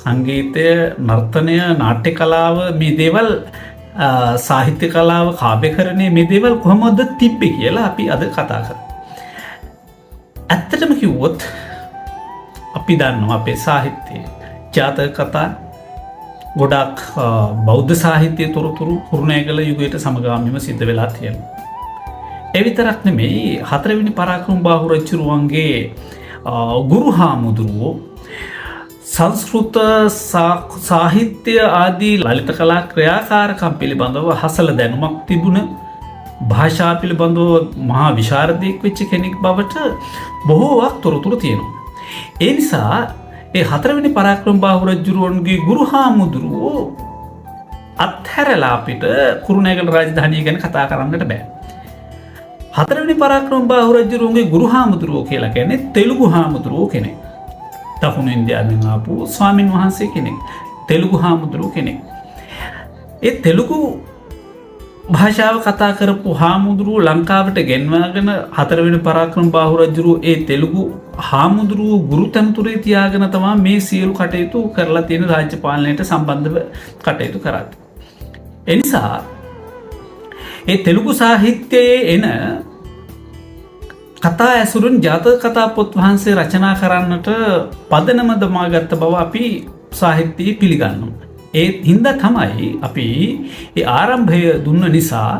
සංගීතය, නර්තනය, නාට්‍ය කලාව මේ දේවල් සාහිත්‍ය කලාව කාව්‍යකරණය මේ දේවල් කොහොමද තිබ්බේ කියලා අපි අද කතා කරමු. ඇත්තටම කිව්වොත් අපි දන්නවා අපේ සාහිත්‍යයේ ජාතක කතා ගොඩක් බෞද්ධ සාහිත්‍යය තොරතුරු කුරුණෑගල යුගයට සමගාමීව සිද්ධ වෙලා තියෙනවා. ඒ විතරක් නෙමෙයි හතරවෙනි පරාක්‍රම බාහු රජුරුවන්ගේ ගුරු හාමුදුරුවෝ සංස්කෘත සාහිත්‍ය ආදී ලලිත කලා ක්‍රියාකාරකම් පිළිබඳව හසල දැනුමක් තිබුණ භාෂා පිළිබඳව මහා විශාරදයෙක් වෙච්ච කෙනෙක් බවට බොහෝවක් තොරතුරු තියෙනවා. ඒ නිසා ඒ හතරවෙනි පරාක්‍රම බාහු රජුරුවන්ගේ ගුරු හාමුදුරුවෝ අත්හැරලා අපිට කුරුණෑගල රාජධානිය ගැන කතා කරන්නට බෑ. හතරවෙනි පරාක්‍රම බාහු රජුරුවන්ගේ ගුරු හාමුදුරුවෝ කියලා කියන්නේ තෙලුගු හාමුදුරුවෝ කෙනෙක්. දකුණු ඉන්දියාවෙන් ආපු ස්වාමින් වහන්සේ කෙනෙක්. තෙලුගු හාමුදුරුවෝ කෙනෙක්. ඒ තෙලුගු භාෂාව කතා කරපු හාමුදුරුවෝ ලංකාවට ගෙන්වාගෙන හතරවෙනි පරාක්‍රම බාහු රජුරුවෝ ඒ තෙලුගු හාමුදුරුවෝ ගුරු තනතුරේ තියාගෙන තමයි මේ සියලු කටයුතු කරලා තියෙන රාජ්‍ය පාලනයට සම්බන්ධව කටයුතු කරන්නේ. එනිසා ඒ තෙලුගු සාහිත්‍යයේ එන කතා ඇසුරුන් ජාතක කතා පොත් වහන්සේ රචනා කරන්නට පදනම දමාගත්ත බව අපි සාහිත්‍යයේ පිළිගන්නවා. ඒ හින්දා තමයි අපි ඒ ආරම්භය දුන්න නිසා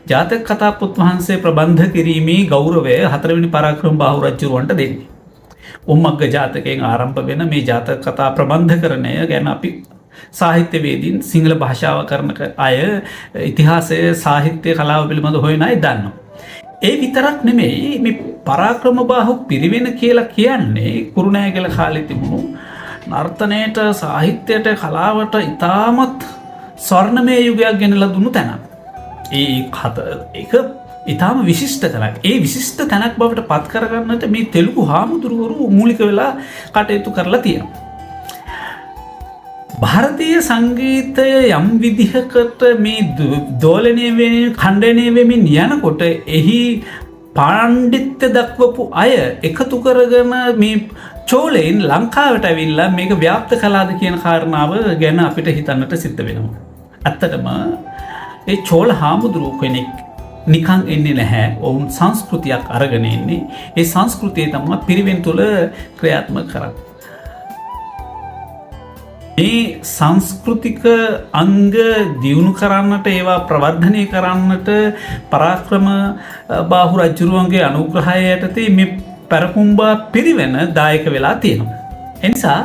ජාතක කතා පොත් වහන්සේ ප්‍රබන්ධ කිරීමේ ගෞරවය හතරවෙනි පරාක්‍රම බාහු රජුරුවන්ට දෙන්නේ. උම්මග්ග ජාතකයෙන් ආරම්භ වෙන මේ ජාතක කතා ප්‍රබන්ධකරණය ගැන අපි සාහිත්‍යවේදීන් සිංහල භාෂාව කරන අය ඉතිහාසය සාහිත්‍ය කලාව පිළිබඳ හොයන අය දන්නවා. ඒ විතරක් නෙමෙයි මේ පරාක්‍රම බාහු පිරිවෙන කියලා කියන්නේ කුරුණෑගල කාලේ තිබුණු නර්තනයට සාහිත්‍යයට කලාවට ඉතාමත් ස්වර්ණමය යුගයක් ගෙනලා දුන්නු තැනක්. ඒක ඉතාම විශිෂ්ට තැනක්. ඒ විශිෂ්ට තැනක් බවට පත් කරගන්නට මේ තෙලුගු හාමුදුරුවරු මූලික වෙලා කටයුතු කරලා තියෙනවා. භාරතීය සංගීතය යම් විදිහකට මේ දෝලනය වෙමින් ඛණ්ඩනය වෙමින් යනකොට එහි පාණ්ඩිත්‍ය දක්වපු අය එකතු කරගෙන මේ චෝලයෙන් ලංකාවට ඇවිල්ලා මේක ව්‍යාප්ත කළාද කියන කාරණාව ගැන අපිට හිතන්නට සිද්ධ වෙනවා. ඇත්තටම ඒ චෝල හාමුදුරුවෝ කෙනෙක් නිකන් එන්නේ නැහැ. ඔවුන් සංස්කෘතියක් අරගෙන එන්නේ. ඒ සංස්කෘතිය තමයි පිරිවෙන් තුළ ක්‍රියාත්මක කරන්නේ. මේ සංස්කෘතික අංග දියුණු කරන්නට ඒවා ප්‍රවර්ධනය කරන්නට පරාක්‍රම බාහු රජුරුවන්ගේ අනුග්‍රහය යටතේ මේ පැරකුම්බා පිරිවෙන දායක වෙලා තියෙනවා. එනිසා